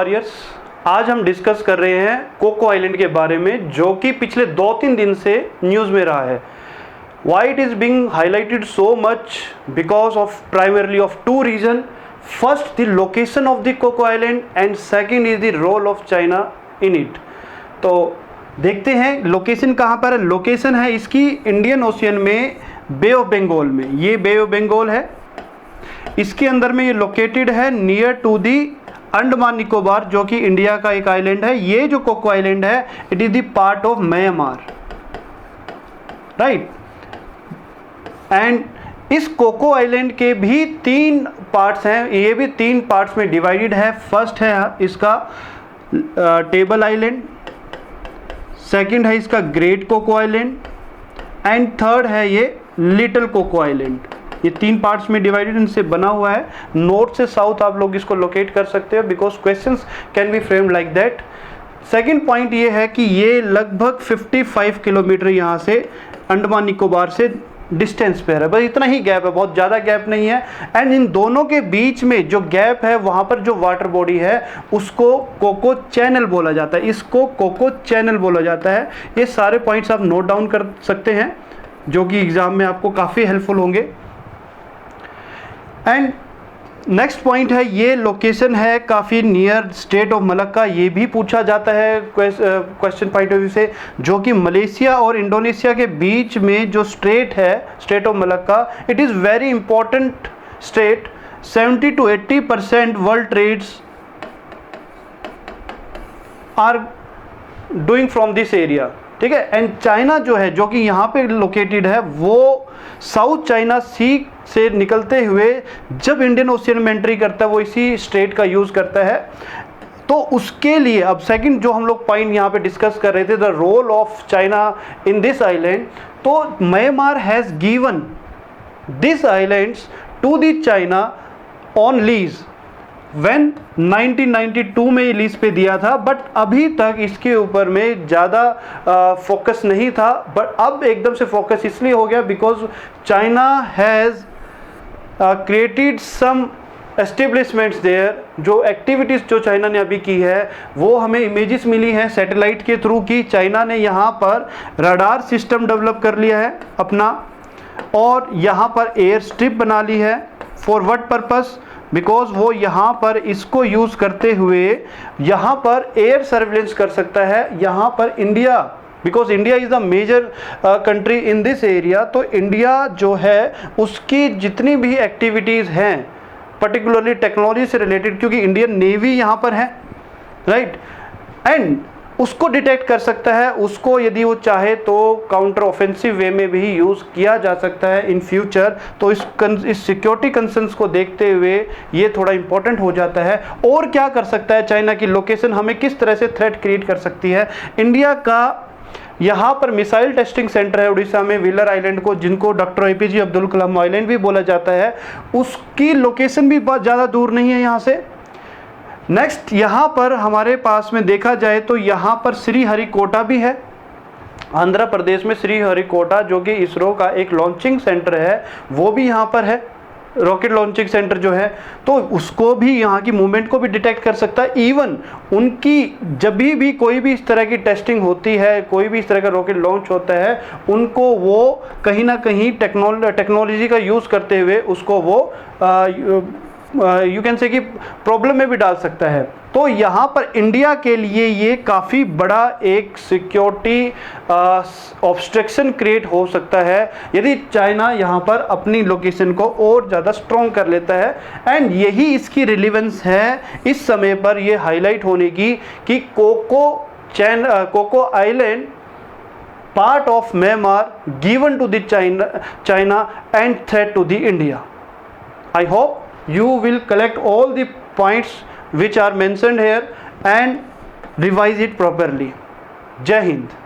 Warriors, आज हम discuss कर रहे हैं कोको आइलैंड के बारे में, जो कि पिछले 2-3 दिन से न्यूज़ में रहा है। Why it is being highlighted so much? Because of primarily of 2 reason. First, the location of the Coco Island and second is the role of China in it. तो देखते हैं लोकेशन कहाँ पर है। लोकेशन है इसकी इंडियन ओशियन में, बे of Bengal में। ये बे ऑफ बंगाल है, इसके अंदर में ये लोकेटेड है near to the Andaman Nicobar, जो कि इंडिया का एक आइलैंड है। ये जो कोको आइलैंड है, it is the part of Myanmar, right. And इस कोको आइलैंड के भी 3 पार्ट्स हैं, ये भी 3 पार्ट्स में डिवाइडेड है। फर्स्ट है इसका टेबल आइलैंड, सेकंड है इसका great Coco Island and third है ये लिटिल कोको आइलैंड। ये 3 पार्ट्स में डिवाइडेड इनसे बना हुआ है। नॉर्थ से साउथ आप लोग इसको लोकेट कर सकते हो, because questions can be framed like that. Second point ये है कि ये लगभग 55 किलोमीटर यहाँ से अंडमान निकोबार से डिस्टेंस पे है, बस इतना ही गैप है, बहुत ज़्यादा गैप नहीं है। एंड इन दोनों के बीच में जो गैप है, वहाँ पर जो वाटर बॉडी है उसको कोको चैनल बोला जाता है। इसको कोको चैनल बोला जाता है। ये सारे पॉइंट्स आप नोट डाउन कर सकते हैं, जो कि एग्ज़ाम में आपको काफ़ी हेल्पफुल होंगे। एंड नेक्स्ट पॉइंट है, ये लोकेशन है काफ़ी नियर स्टेट ऑफ मलक्का। ये भी पूछा जाता है क्वेश्चन पॉइंट ऑफ व्यू से, जो कि मलेशिया और इंडोनेशिया के बीच में जो स्टेट है, state of Malacca, it is very important state. 70 to 80% world trades are doing from this area, ठीक है। एंड चाइना जो है, जो कि यहाँ पे लोकेटेड है, वो साउथ चाइना सी से निकलते हुए जब इंडियन ओशियन में एंट्री करता है, वो इसी स्ट्रेट का यूज़ करता है। तो उसके लिए अब सेकंड जो हम लोग पॉइंट यहाँ पे डिस्कस कर रहे थे, the role of China in this island. तो Myanmar has given this islands to the China on lease when 1992 में ये लीज पे दिया था, बट अभी तक इसके ऊपर में ज़्यादा फोकस नहीं था। बट अब एकदम से फोकस इसलिए हो गया because China has created some establishments there. जो एक्टिविटीज़ जो चाइना ने अभी की है, वो हमें इमेजेस मिली हैं सैटेलाइट के थ्रू की। चाइना ने यहाँ पर रडार सिस्टम डेवलप कर लिया है अपना, और यहाँ पर एयर स्ट्रिप बना ली है। For what purpose? बिकॉज वो यहाँ पर इसको यूज़ करते हुए यहाँ पर एयर सर्विलेंस कर सकता है। यहाँ पर India, because India is the major country in this area, तो इंडिया जो है उसकी जितनी भी एक्टिविटीज़ हैं, पर्टिकुलरली टेक्नोलॉजी से रिलेटेड, क्योंकि इंडियन नेवी यहाँ पर है, राइट, एंड उसको डिटेक्ट कर सकता है। उसको यदि वो चाहे तो काउंटर ऑफेंसिव वे में भी यूज़ किया जा सकता है इन फ्यूचर। तो इस सिक्योरिटी कंसर्न्स को देखते हुए ये थोड़ा इंपॉर्टेंट हो जाता है। और क्या कर सकता है चाइना की लोकेशन, हमें किस तरह से थ्रेट क्रिएट कर सकती है? इंडिया का यहाँ पर मिसाइल टेस्टिंग सेंटर है उड़ीसा में, व्हीलर आइलैंड को, जिनको doctor APJ Abdul Kalam island भी बोला जाता है, उसकी लोकेशन भी बहुत ज़्यादा दूर नहीं है यहाँ से। नेक्स्ट, यहाँ पर हमारे पास में देखा जाए तो यहाँ पर श्रीहरिकोटा भी है, आंध्र प्रदेश में श्रीहरिकोटा, जो कि इसरो का एक लॉन्चिंग सेंटर है, वो भी यहाँ पर है, रॉकेट लॉन्चिंग सेंटर जो है। तो उसको भी, यहाँ की मूवमेंट को भी डिटेक्ट कर सकता है। इवन उनकी जब भी कोई भी इस तरह की टेस्टिंग होती है, कोई भी इस तरह का रॉकेट लॉन्च होता है, उनको वो कहीं ना कहीं टेक्नोलॉजी का यूज़ करते हुए उसको वो यू कैन से कि प्रॉब्लम में भी डाल सकता है। तो यहाँ पर इंडिया के लिए ये काफ़ी बड़ा एक सिक्योरिटी ऑब्स्ट्रक्शन क्रिएट हो सकता है यदि चाइना यहाँ पर अपनी लोकेशन को और ज़्यादा स्ट्रॉन्ग कर लेता है। एंड यही इसकी रिलेवेंस है इस समय पर ये हाईलाइट होने की कि Coco Island part of Myanmar given to the China and threat to the India. I hope you will collect all the points which are mentioned here and revise it properly. Jai Hind.